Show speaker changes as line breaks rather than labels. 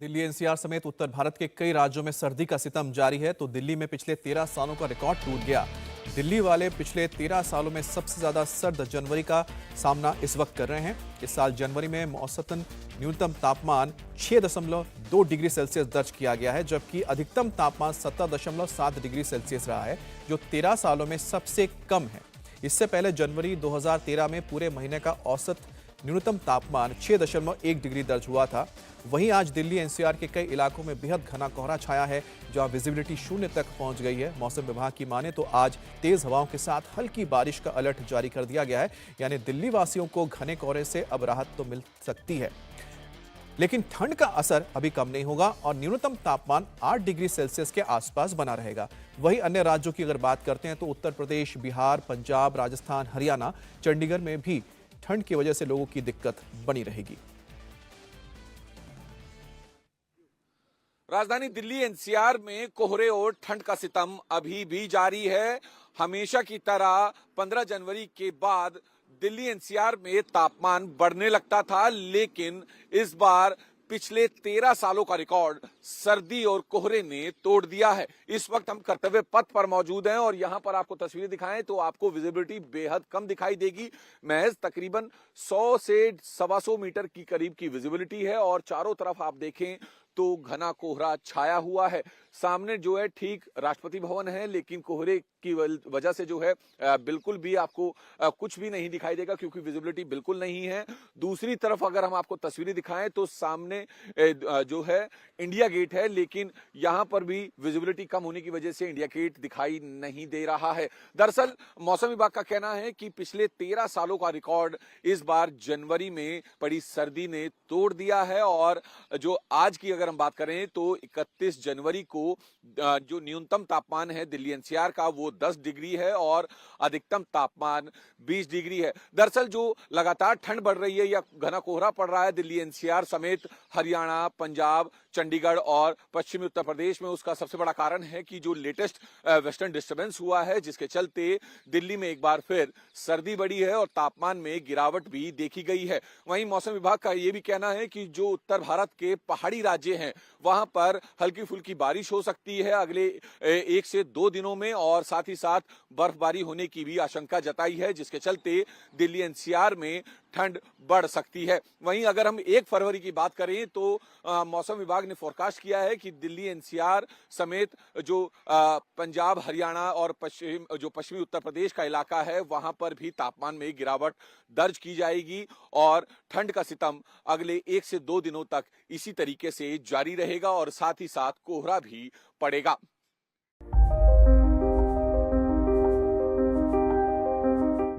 Delhi NCR समेत उत्तर भारत के कई राज्यों में सर्दी का सितम जारी है तो दिल्ली में पिछले 13 सालों का रिकॉर्ड टूट गया। दिल्ली वाले पिछले 13 सालों में सबसे ज्यादा सर्द जनवरी का सामना इस वक्त कर रहे हैं। इस साल जनवरी में औसतन न्यूनतम तापमान 6.2 डिग्री सेल्सियस दर्ज किया गया है, जबकि अधिकतम तापमान 17.7 डिग्री सेल्सियस रहा है, जो 13 सालों में सबसे कम है। इससे पहले जनवरी 2013 में पूरे महीने का औसत न्यूनतम तापमान 6.1 डिग्री दर्ज हुआ था। वहीं आज दिल्ली एनसीआर के कई इलाकों में बेहद घना कोहरा छाया है, जहां विजिबिलिटी शून्य तक पहुंच गई है। मौसम विभाग की माने तो आज तेज हवाओं के साथ हल्की बारिश का अलर्ट जारी कर दिया गया है, यानी दिल्ली वासियों को घने कोहरे से अब राहत तो मिल सकती है, लेकिन ठंड का असर अभी कम नहीं होगा और न्यूनतम तापमान 8 डिग्री सेल्सियस के आसपास बना रहेगा। वहीं अन्य राज्यों की अगर बात करते हैं तो उत्तर प्रदेश, बिहार, पंजाब, राजस्थान, हरियाणा, चंडीगढ़ में भी ठंड की वजह से लोगों की दिक्कत बनी रहेगी।
राजधानी दिल्ली एनसीआर में कोहरे और ठंड का सितम अभी भी जारी है। हमेशा की तरह 15 जनवरी के बाद दिल्ली एनसीआर में तापमान बढ़ने लगता था, लेकिन इस बार पिछले 13 सालों का रिकॉर्ड सर्दी और कोहरे ने तोड़ दिया है। इस वक्त हम कर्तव्य पथ पर मौजूद हैं और यहां पर आपको तस्वीरें दिखाएं तो आपको विजिबिलिटी बेहद कम दिखाई देगी। महज तकरीबन 100 से 125 मीटर की करीब की विजिबिलिटी है और चारों तरफ आप देखें तो घना कोहरा छाया हुआ है। सामने जो है ठीक राष्ट्रपति भवन है, लेकिन कोहरे की वजह से जो है बिल्कुल भी आपको कुछ भी नहीं दिखाई देगा, क्योंकि विजिबिलिटी बिल्कुल नहीं है। दूसरी तरफ अगर हम आपको तस्वीरें दिखाएं तो सामने जो है इंडिया गेट है, लेकिन यहां पर भी विजिबिलिटी कम होने की वजह से इंडिया गेट दिखाई नहीं दे रहा है। दरअसल मौसम विभाग का कहना है कि पिछले 13 सालों का रिकॉर्ड इस बार जनवरी में पड़ी सर्दी ने तोड़ दिया है और जो आज की अगर हम बात करें तो 31 जनवरी को जो न्यूनतम तापमान है दिल्ली एनसीआर का वो 10 डिग्री है और अधिकतम तापमान 20 डिग्री है। दरअसल जो लगातार ठंड बढ़ रही है या घना कोहरा पड़ रहा है दिल्ली एनसीआर समेत हरियाणा, पंजाब, चंडीगढ़ और पश्चिमी उत्तर प्रदेश में, उसका सबसे बड़ा कारण है कि जो लेटेस्ट वेस्टर्न डिस्टर्बेंस हुआ है, जिसके चलते दिल्ली में एक बार फिर सर्दी बढ़ी है और तापमान में गिरावट भी देखी गई है। वहीं मौसम विभाग का यह भी कहना है कि जो उत्तर भारत के पहाड़ी राज्य हैं वहां पर हल्की फुल्की बारिश हो सकती है अगले 1 से 2 दिनों में और साथ ही साथ बर्फबारी होने की भी आशंका जताई है, जिसके चलते दिल्ली एनसीआर में ठंड बढ़ सकती है। वहीं अगर हम 1 फरवरी की बात करें तो मौसम विभाग ने फोरकास्ट किया है कि दिल्ली एनसीआर समेत जो पंजाब, हरियाणा और पश्चिमी उत्तर प्रदेश का इलाका है वहां पर भी तापमान में गिरावट दर्ज की जाएगी और ठंड का सितम अगले 1 से 2 दिनों तक इसी तरीके से जारी रहेगा और साथ ही साथ कोहरा भी पड़ेगा।